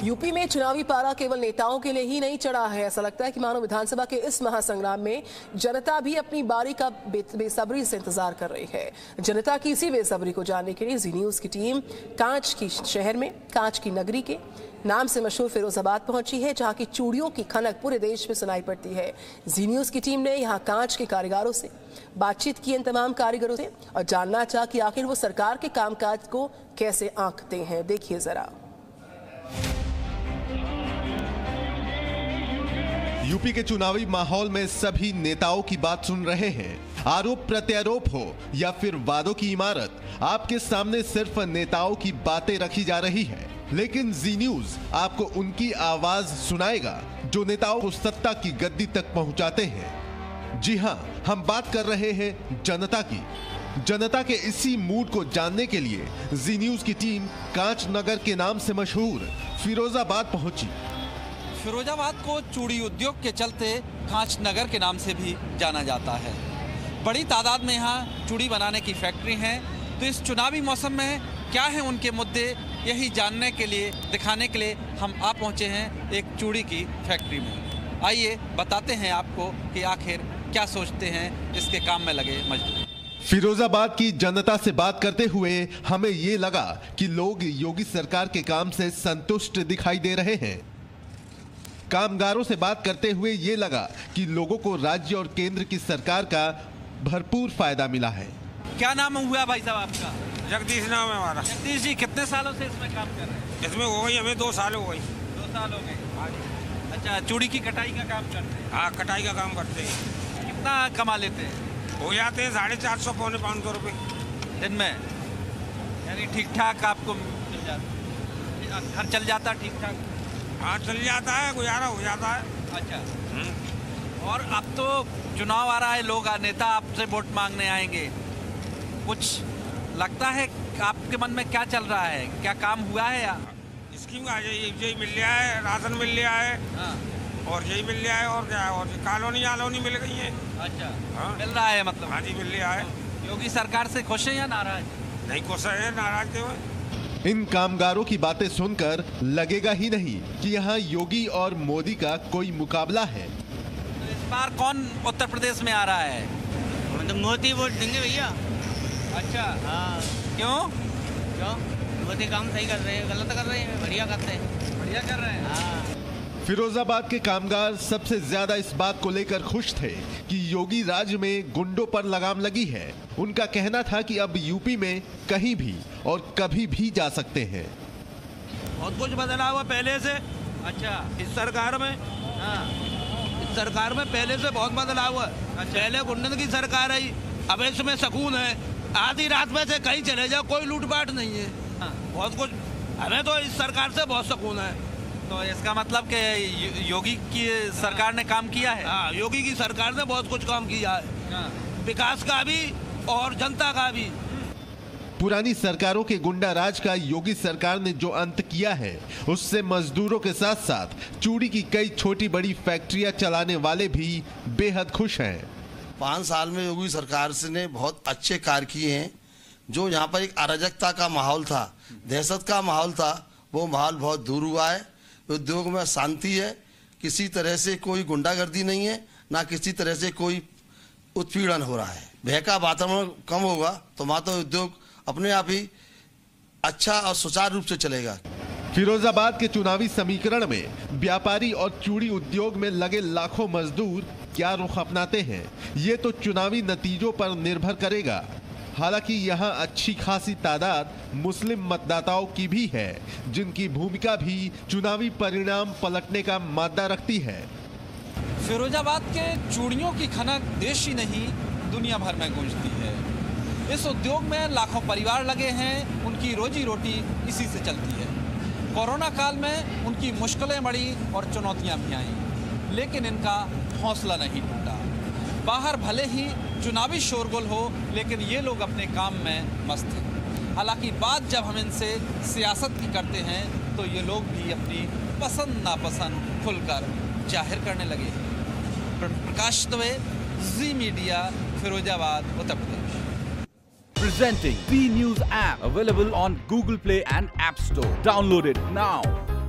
UP में चुनावी पारा केवल नेताओं के लिए ही नहीं चढ़ा है। ऐसा लगता है कि मानो विधानसभा के इस महासंग्राम में जनता भी अपनी बारी का बेसब्री से इंतजार कर रही है। जनता की इसी बेसब्री को जानने के लिए जी न्यूज की टीम कांच की शहर में कांच की नगरी के नाम से मशहूर फिरोजाबाद पहुंची है, जहां की चूड़ियों की खनक पूरे देश में सुनाई पड़ती है। जी न्यूज की टीम ने यहां कांच के कारीगरों से बातचीत की, इन तमाम कारीगरों से, और जानना चाहा कि आखिर वो सरकार के कामकाज को कैसे आंकते हैं। देखिए जरा। यूपी के चुनावी माहौल में सभी नेताओं की बात सुन रहे हैं। आरोप प्रत्यारोप हो या फिर वादों की इमारत, आपके सामने सिर्फ नेताओं की बातें रखी जा रही है। लेकिन जी न्यूज आपको उनकी आवाज सुनाएगा जो नेताओं को सत्ता की गद्दी तक पहुंचाते हैं। जी हां, हम बात कर रहे हैं जनता की। जनता के इसी मूड को जानने के लिए जी न्यूज की टीम कांच नगर के नाम से मशहूर फिरोजाबाद पहुंची। फिरोजाबाद को चूड़ी उद्योग के चलते कांच नगर के नाम से भी जाना जाता है। बड़ी तादाद में यहाँ चूड़ी बनाने की फैक्ट्री हैं। तो इस चुनावी मौसम में क्या है उनके मुद्दे, यही जानने के लिए, दिखाने के लिए हम आ पहुँचे हैं एक चूड़ी की फैक्ट्री में। आइए बताते हैं आपको कि आखिर क्या सोचते हैं इसके काम में लगे मजदूर। फिरोजाबाद की जनता से बात करते हुए हमें ये लगा कि लोग योगी सरकार के काम से संतुष्ट दिखाई दे रहे हैं। कामगारों से बात करते हुए ये लगा कि लोगों को राज्य और केंद्र की सरकार का भरपूर फायदा मिला है। क्या नाम हुआ भाई साहब आपका? जगदीश नाम है हमारा। जगदीश जी, कितने सालों से इसमें काम कर रहे हैं? इसमें हो गई हमें 2 साल हो गई। 2 साल हो गए। अच्छा, चूड़ी की कटाई का काम करते हैं? हाँ, कटाई का काम करते हैं। कितना कमा लेते हैं? हो जाते हैं 450 पौने 500 रुपये दिन में। यानी ठीक ठाक आपको मिल जाता, घर चल जाता ठीक ठाक? हाँ, चल जाता है, गुजारा हो जाता है। अच्छा। और अब तो चुनाव आ रहा है, लोग नेता आपसे वोट मांगने आएंगे। कुछ लगता है आपके मन में क्या चल रहा है? क्या काम हुआ है? या स्कीम का यही मिल गया है, राशन मिल गया है। हाँ। और यही मिल गया है, और क्या है, और कॉलोनी मिल गई है। अच्छा। हाँ। मिल रहा है मतलब? हाँ जी, मिल रहा है। योगी सरकार से खुश है या नाराज? नहीं खुश है, नाराज क्यों है? इन कामगारों की बातें सुनकर लगेगा ही नहीं कि यहाँ योगी और मोदी का कोई मुकाबला है। तो इस बार कौन उत्तर प्रदेश में आ रहा है? तो मोदी वोट देंगे भैया। अच्छा। हाँ। क्यों? मोदी काम सही कर रहे हैं, गलत कर रहे हैं, बढ़िया करते हैं। बढ़िया कर रहे हैं। हाँ। फिरोजाबाद के कामगार सबसे ज्यादा इस बात को लेकर खुश थे कि योगी राज में गुंडों पर लगाम लगी है। उनका कहना था कि अब यूपी में कहीं भी और कभी भी जा सकते हैं। बहुत कुछ बदला हुआ पहले से। अच्छा। इस सरकार में, हाँ, इस सरकार में पहले से बहुत बदला हुआ। अच्छा। पहले गुंडन की सरकार आई, अब इसमें सुकून है। आधी रात में से कहीं चले जाओ, कोई लूटपाट नहीं है। हाँ। बहुत कुछ, हमें तो इस सरकार से बहुत सुकून है। तो इसका मतलब कि योगी की सरकार ने काम किया है? हाँ, योगी की सरकार ने बहुत कुछ काम किया है। हाँ। विकास का भी और जनता का भी। पुरानी सरकारों के गुंडा राज का योगी सरकार ने जो अंत किया है, उससे मजदूरों के साथ साथ चूड़ी की कई छोटी बड़ी फैक्ट्रियां चलाने वाले भी बेहद खुश हैं। 5 साल में योगी सरकार से ने बहुत अच्छे कार्य किए हैं। जो यहाँ पर एक अराजकता का माहौल था, दहशत का माहौल था, वो माहौल बहुत दूर हुआ है। उद्योग में शांति है, किसी तरह से कोई गुंडागर्दी नहीं है, ना किसी तरह से कोई उत्पीड़न हो रहा है। भय का वातावरण कम होगा तो मात्र उद्योग अपने आप ही अच्छा और सुचारू रूप से चलेगा। फिरोजाबाद के चुनावी समीकरण में व्यापारी और चूड़ी उद्योग में लगे लाखों मजदूर क्या रुख अपनाते हैं, ये तो चुनावी नतीजों पर निर्भर करेगा। हालांकि यहाँ अच्छी खासी तादाद मुस्लिम मतदाताओं की भी है, जिनकी भूमिका भी चुनावी परिणाम पलटने का मादा रखती है। फिरोजाबाद के चूड़ियों की खनक देश ही नहीं दुनिया भर में गूंजती है। इस उद्योग में लाखों परिवार लगे हैं, उनकी रोजी रोटी इसी से चलती है। कोरोना काल में उनकी मुश्किलें बढ़ी और चुनौतियां भी आईं, लेकिन इनका हौसला नहीं टूटा। बाहर भले ही चुनावी शोरगुल हो, लेकिन ये लोग अपने काम में मस्त हैं। हालांकि बात जब हम इनसे सियासत की करते हैं तो ये लोग भी अपनी पसंद नापसंद खुलकर जाहिर करने लगे हैं। प्रकाश दुबे, जी media, Firozabad, Uttar Pradesh. Presenting B News app, available on Google Play and App Store. Download it now.